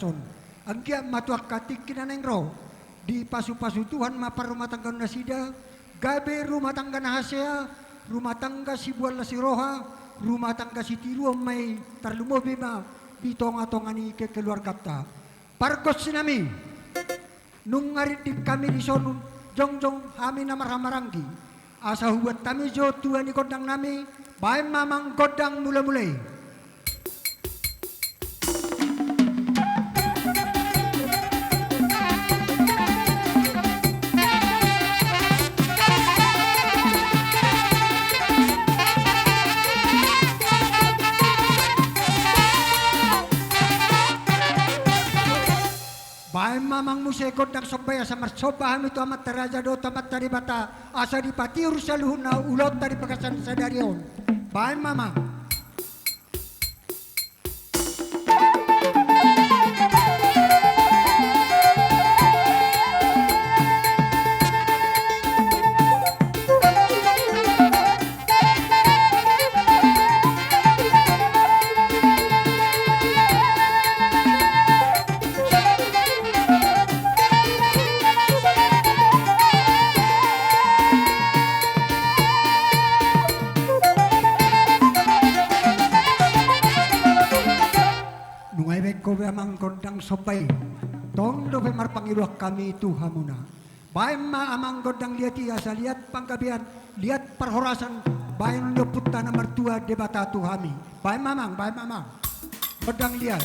dason. Angkia matuak katik kinaneng ro. Di pasu-pasu Tuhan mapar rumah tangga nasida, gabe rumah tangga nahasea, rumah tangga si bual si roha, rumah tangga si tiru may tarlumo bima, bitong-atongani ke keluarga ta. Parkos sinami, nung ngaritip kami di sonun, jongjong kami na marhamaranggi. Asa huwat kami jo tuan ni kodang nami, bae mamang kodang mula-mulai. Bae mamang musekot ng sobaya sa marsobahan ito amat taraja do tamat taribata asa di patiur sa luhun na ulot dari pagasan sa darion. Bae mamang. Amang godang sobay tong do pemar pangiluak kami itu hamuna bae ma amang godang lihat iasa lihat pangkabian lihat perhorasan bae ndo putana mertua debata tu hami bae mamang godang lihat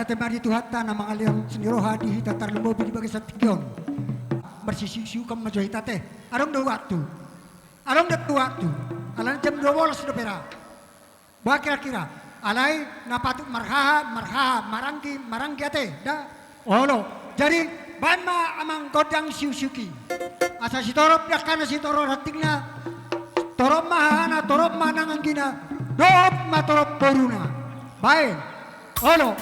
temari tuhata na mga liyang siniroha di hita tarlumo di bagi sa tigyon. Marsisiu kam majohita teh. Arong do waktu. Alan jam 12 do pera. Ba kira-kira alai napatu marhaha maranggi ate. Da. Olo. Jadi banma amang godang siusuki. Asa si torop dakana si torop hatingna. Torop mahana torop mananganggina. Dop matorop boruna. Baik. Olo.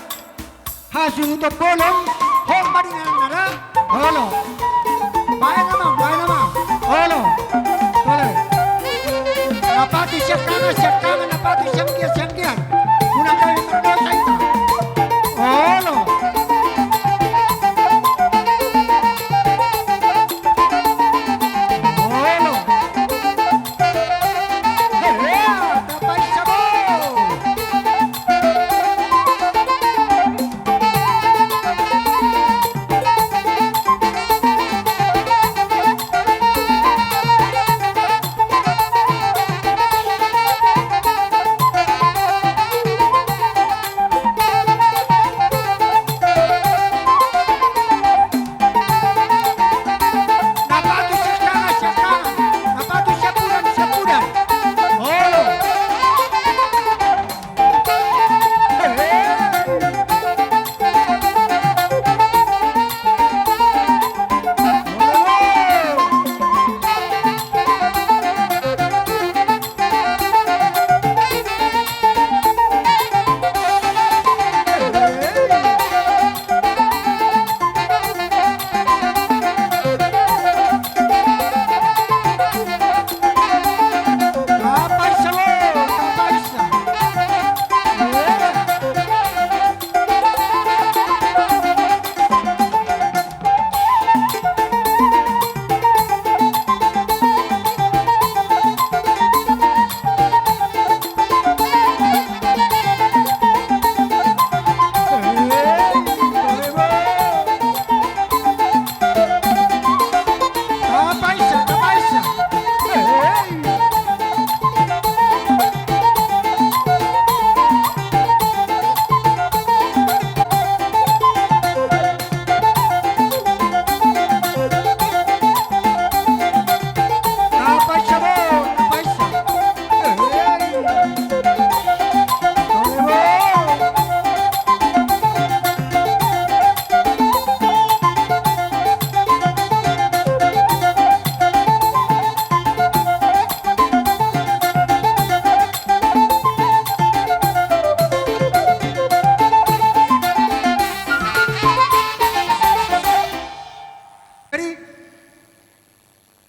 Hasil untuk bolong, hong badingan nada, holo. Baik nama, holo. Napati siya kangan, napati siyang giyan. Unang kami merdosa ito. Olo. Olo. Heheya, tapay siya mo.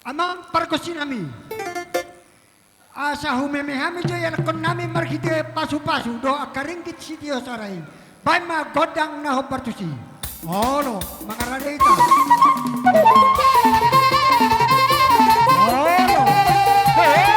Amang parkosin nami. Asa humemehami jo yan kon nami marhite pasu-pasu do akaringkit si Dios aray. Bay magodang na hopartusi. Olo, mangarada ita. Olo. Hey!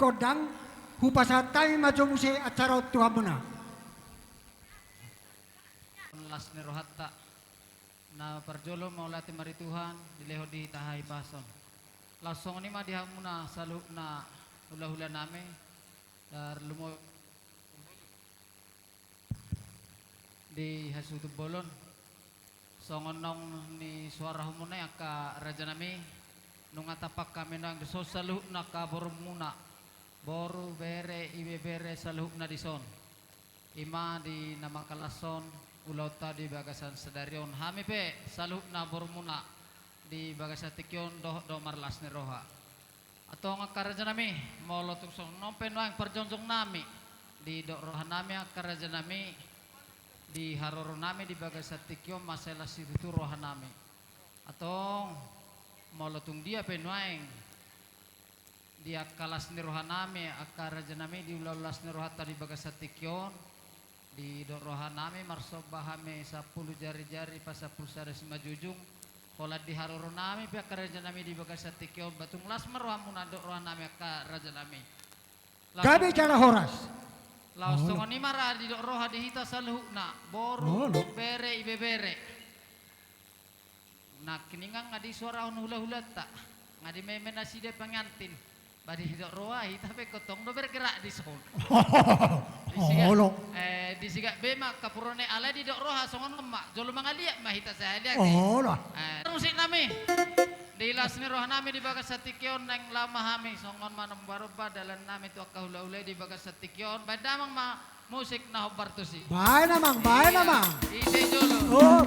kodang hupasatai majo muse acara Tuhan muna. Las ni rohatta na parjolo maulati mari Tuhan dileho di tahay pason. Lasong ni madihamuna salu na hula-hula nami dar lumo di hasutu bolon. Songon nong ni suara humuna ka raja nami nung atapak kami nang deso salu na ka borumuna boru bere ibe bere salu na dison. Ima di nama kalason ulauta di bagasan sedarion hami pe salu na borumuna di bagasan tikyon do marlas ni roha atau ngakaraja nami mau lotung song nompen wang perjonjong nami di do roha nami akaraja nami di haroro nami di bagasan tikyon masalah situ roha nami atau mau lotung dia penwaeng dia kalas ni roha nami akaraja nami di ulas ni roha tadi bagasan tikyon di roha nami marso bahame 10 jari-jari pas 10 sada simajujung pola di haroro nami pihak raja nami di bagasat tikyon batung las meroha muna roha nami ka raja nami Gabi cara horas laos tongon ni mara di roha di hita saluhna boru bere ibe bere nak kiningang ngadi suara hula-hula tak ngadi memen aside pengantin badi hidok roha hita pe kotong do bergerak di son di siga bema kapurone ala di dok roha songon emak jolo mangalia mahita saya musik nami di lasni roha nami di bagas satikyon nang lama hami songon manam baroba dalan nami tu akahula-ula di bagas satikyon badamang ma musik na hobartusi bae namang ide jolo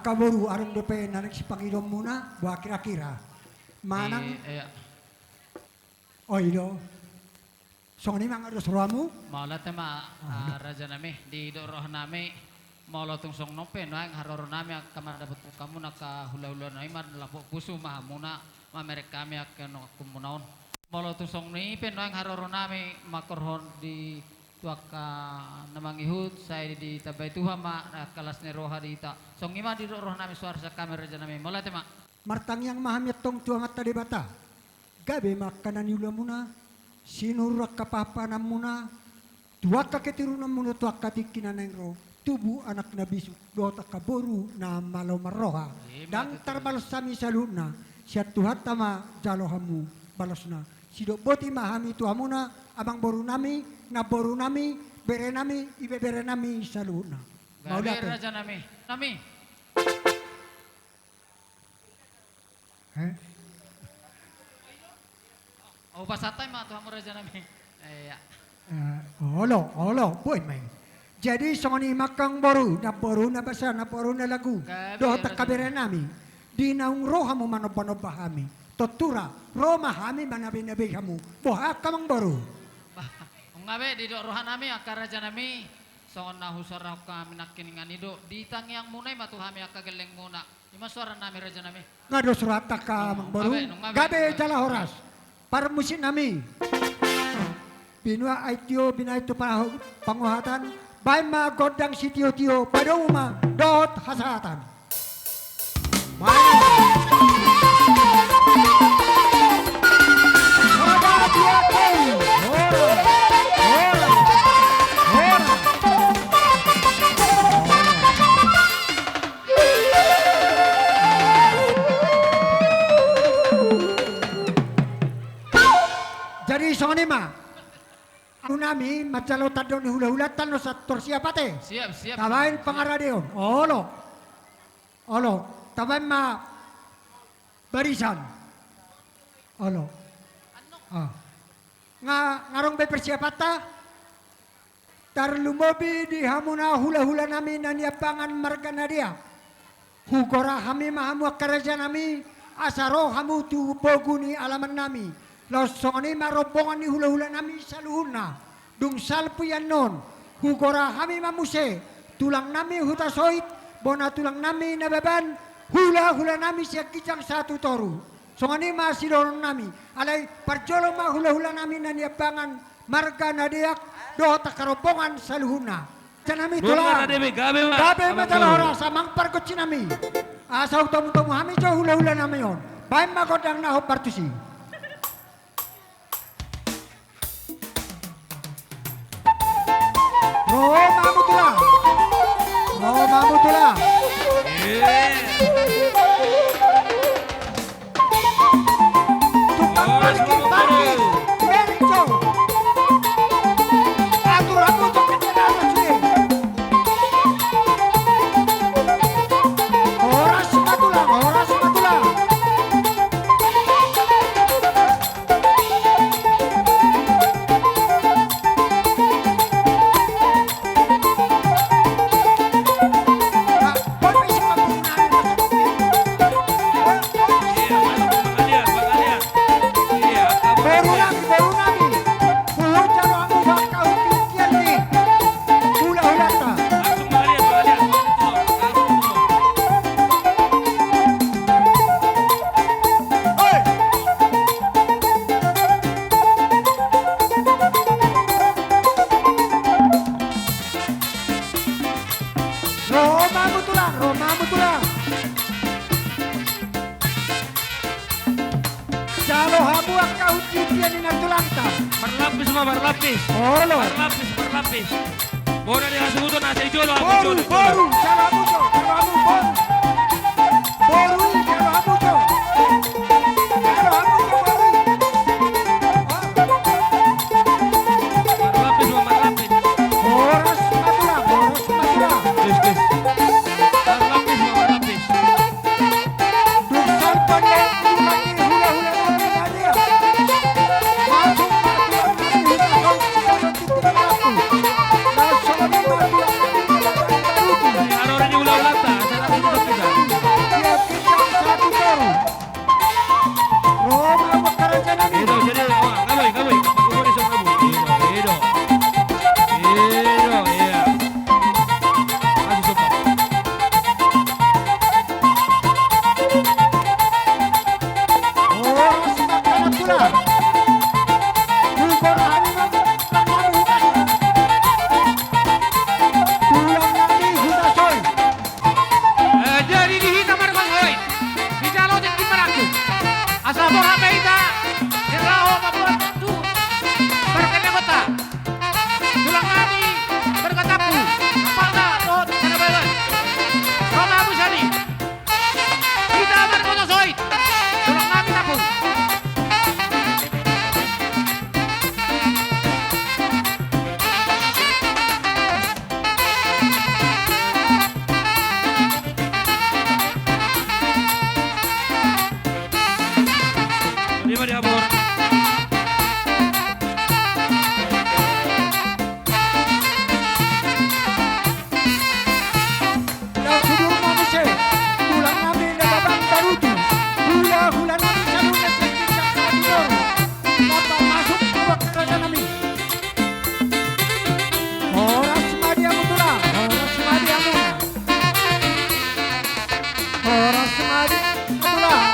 Kaboru arang DP narik si Panginoon muna, buah kira-kira. Manang, oido. So ni mga rosroamu? Maulat ma raja nami di doroh nami maulo tungsong nope no ang haroro nami kamar dapat kamu nakahula-hula nami mar lapo pusu mahamuna mamerek kami akan kumunaon. Maulo tungsong ni pen no ang haroro nami makorhon di tuaka namangihut saya di tabay tuha ma kalas ni roha di ita. Song ima di doroh nami suara sa kamera raja nami maulat ma. Martang yang mahamit tong tuangat tadi bata. Gabe makanan yula muna. Sinurak kapapanan muna, tuak kaketirunan muna tuak katikinan ng ro, tubu anak na bisu, dota kaboru na malaw maroha, dang tarbalos sami sa luna, siya tuhat tama jalohamu balos na, sido boti mahami tuha muna, abang boru nami, na boru nami, bere nami, ibebere nami sa luna. Gabi raja nami, nami. O pasatay ma tuha mo raja nami. Olo, boy may. Jadi songoni makang boru na basa na boru na lagu. Do tak kabere nami. Di naung roha mo manobahami. Totura Roma hami manabi-nabi kamu. Boha kamang boru. Ung ngabe di do roha nami akar raja nami. Songon na husara kami nakiningan ido. Di tangiang munay matuhami akageleng muna. Ima suara nami raja nami. Ngado surata ka mang boru. Gabe jala horas. Para musin nami. Binua aitio binaitu panguhatan. Bay magodang si tio-tio pada uma dot hasatan. Jadi sonima, nami macalo tado ni hula-hulatan no sa torsiapate. Siap. Tabain pangaradeon. Olo. Tabain ma barisan. Olo. Ngarong be persiapata. Tarlumobi di hamuna hula-hula nami naniapangan margana dia. Hugora hami mahamu karaja nami asaro hamu tu boguni alaman nami. Losoni marobongan ni hula-hula nami saluhuna. Dung salpu yan non. Hugora hami mamuse. Tulang nami hutasoit. Bona tulang nami nababan. Hula-hula nami siya kijang satu toru. Songani masidorong nami. Alay parjolo ma hula-hula nami naniabangan. Marga nadiak. Doh takarobongan saluhuna. Canami tulang. Gabe matalahora samang pargotsi nami. Asa utamu-tamu hami jo hula-hula nami yon. Baim magodang naho partusi. Roma Mutula. Tukang parkir. Berico. Atur untuk kendaraan sini. Horas Matula. Roma Mutulang, Roma Mutulang. Jalo hamu kau cikian ini tulangta. Berlapis semua berlapis. Olo. Berlapis. Bola dia sebut nasi jolo. Boru, jalo hamu jo, jalo hamu boru. Boru, jalo hamu jo. Jalo hamu jo boru. Berlapis semua berlapis. Boros Mutulang, Boros Mutulang. Berlapis semua berlapis. Duksan pandai tulangi hula-hula dari dia. Masuk matuan kami hula kau cikian titik aku. Nasional matuan kami Ada orang yang ulang lata. Saya tak tahu kita. dia pisang satu baru. Roma Wakaraja Nami. Itu jadi ngabai. Kamu boleh sok kamu. Itu. Iya. Masih sok. Boros makanan pula. Bubur harimau kami hutan. Tulang nami hudasoy. Jadi dihina margang hoy. Di jalo din kimaraku. Asa boha meida. Iraho mabuat tu. Berkena kota. Tulang kami berkataku. Apana tot kanabalan. Roma Abu Sani. Kita margono soy. Tulang kami tapu. Lima di abor. Lau sudur manusia. Tulang nami nababang barutu. Hula-hula nami saluna sekitar satu baru. Napa masuk ke Wakaraja Nami. Horas Madia Mutulang, Horas Madia Muna. Horas Madia Mutulang.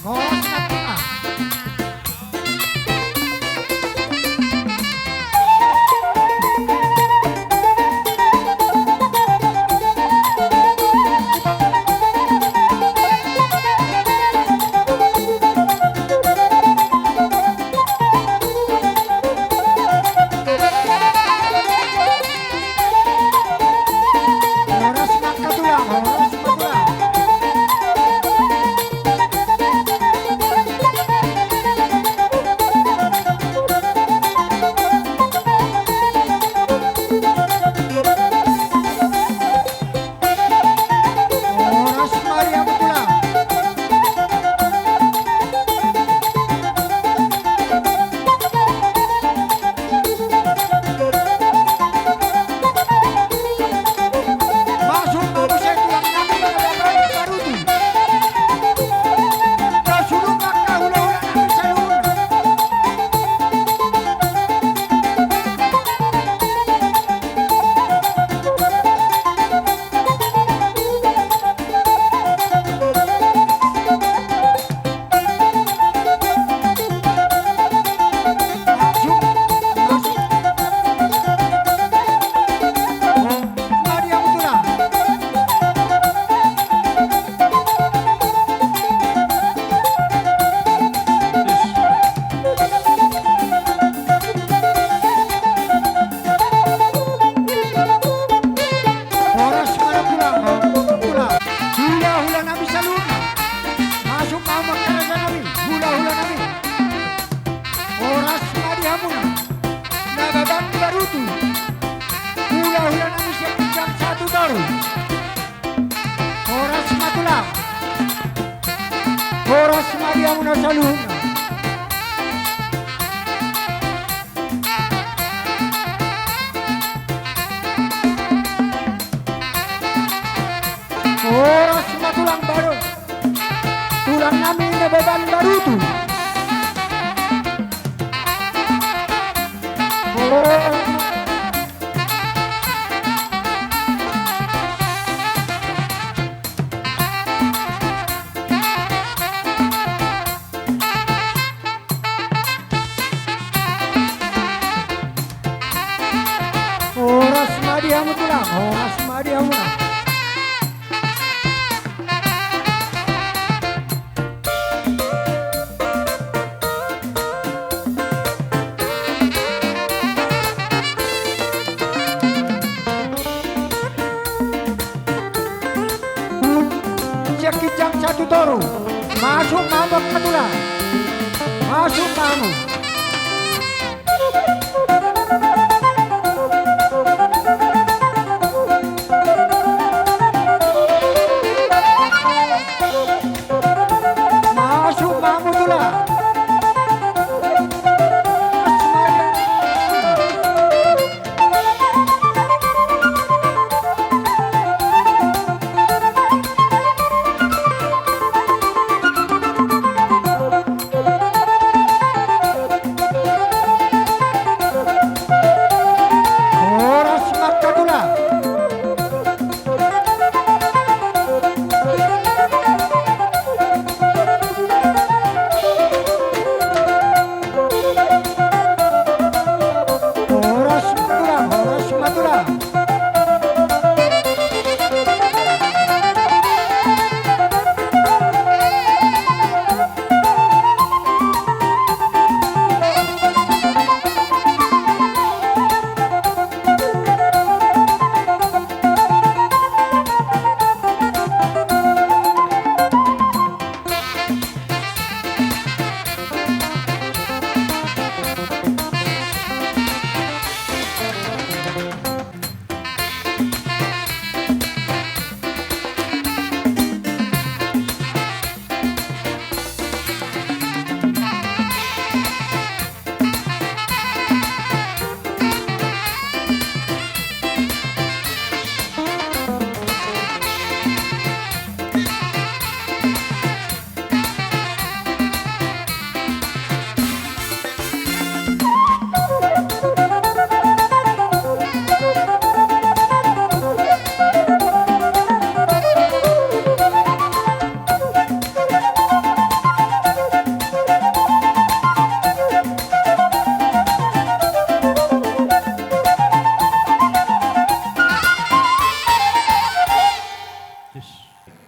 Horas Mutulang. Horas Makatulang, Horas Makatulang. Horas Maria Mutulang. Masuk manusia tulang nami nababang barutu. Rasulun maka hula-hula nami saluna. Masuk. Maria Mutulang. Horas Marapulang, Pulang. Hula-hula nami saluna. Masuk mau Wakaraja Nami. Hula-hula nami. Horas Madia Muna. Nababang barutu. Hula-hula nami sekitar satu baru. Horas Matulang. Horas Madia Muna saluna. Horas Matulang baru. Tulang nami nababang barutu. kamu. Masuk kamu ketulah. Masuk kamu. Masuk kamu tulah. Horas makatulah. Horas matulah, horas matulah.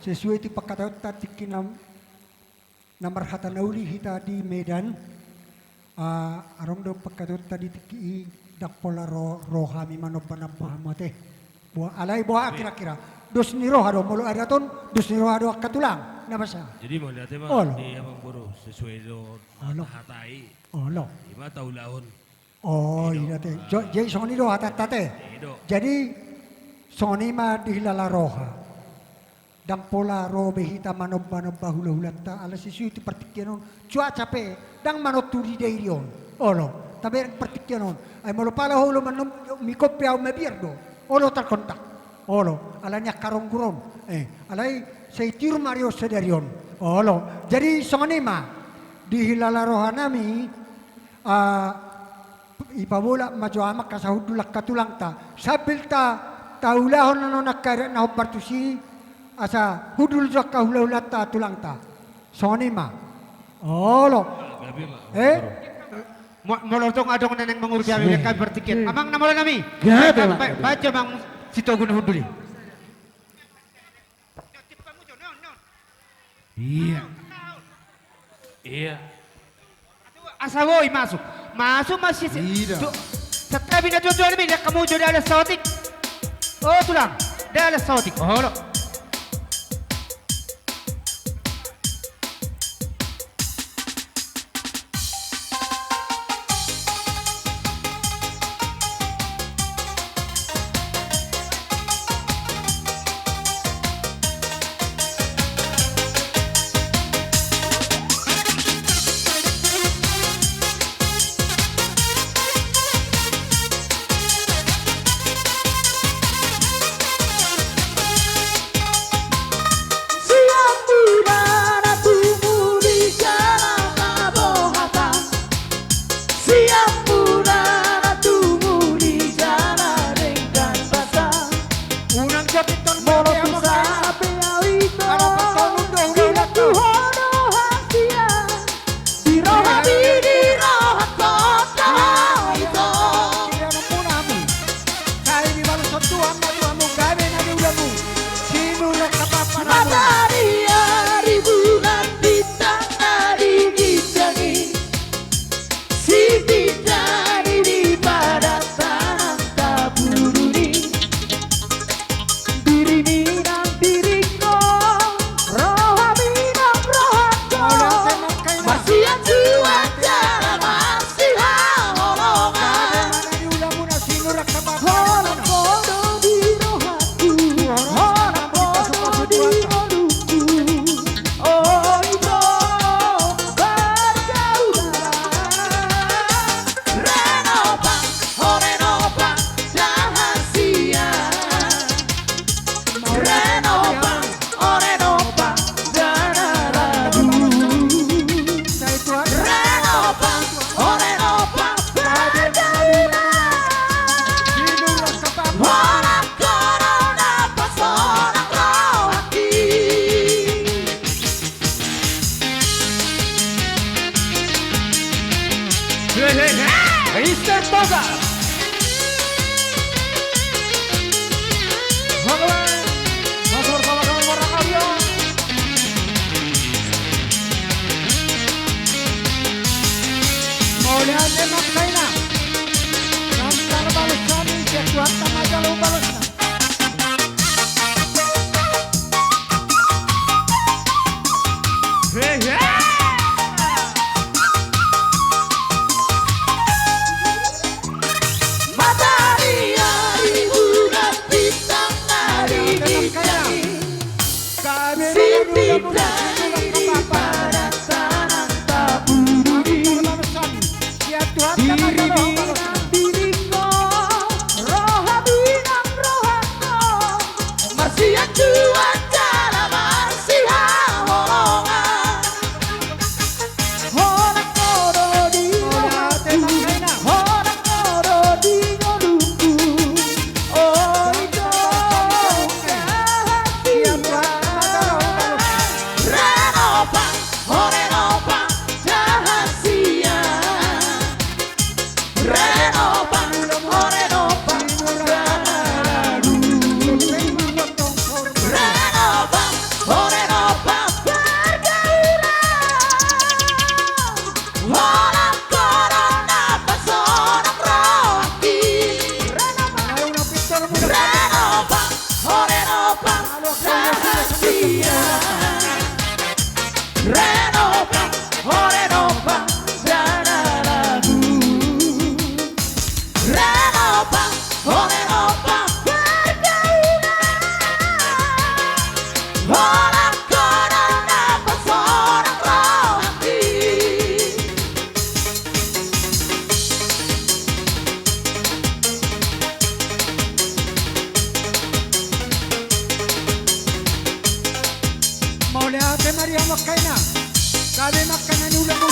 Sesuai ti pagkataon tati kinam namar hata nauli hita di Medan arong do pagkataon tadi tiki dakpola roha mi manoban pahamate buah alay buah kira-kira dos ni roha do molo araton dos ni roha do katulang nabasa. Jadi mau lihat Olo. emang di abang buru sesuai do Olo. hatai Olo. lima tahun Oh iya teh. Jadi soni do hata tate. Ido. Jadi soni ma dihilala roha. Dang pola robe hita manob-manob bahula-hulata ala sisiu ti partikyanon cuaca pe dang manot turi deirion olo tabe partikyanon ay molo pala holo manom mi kopya o mabirdo olo tar kontak olo ala nya karongguron alay say tiru mario sedarion olo jadi songanima di hilala rohanami ipabola majo amak kasahudulak katulang ta sabil ta taulahon nano nakare na hobartusi asa hudul zakka hula-hulata tulangta sonima olo Gabi mak. Molotong adong neneng mengurus kami kami bertiket. Amang namola nami. Gada, Mak. Baca bang sitogun huduli. Iya. Iya. Asawoi masuk. Masuk masih setiap bina jodoh ini dia kamu jodoh ada sautik. Oh tulang. Dia ada sautik. Oh lo. Mr. Toga. Bagaimana? Masih bersama dengan warna Kalio. Kemudian Demak Kaina. Lantar balas kami kekuatan majalah balasnya. Hey, hey. Demak Kaina. Kami ya Tuhan majalah balasnya. Maria Makaina, kami makanan ulang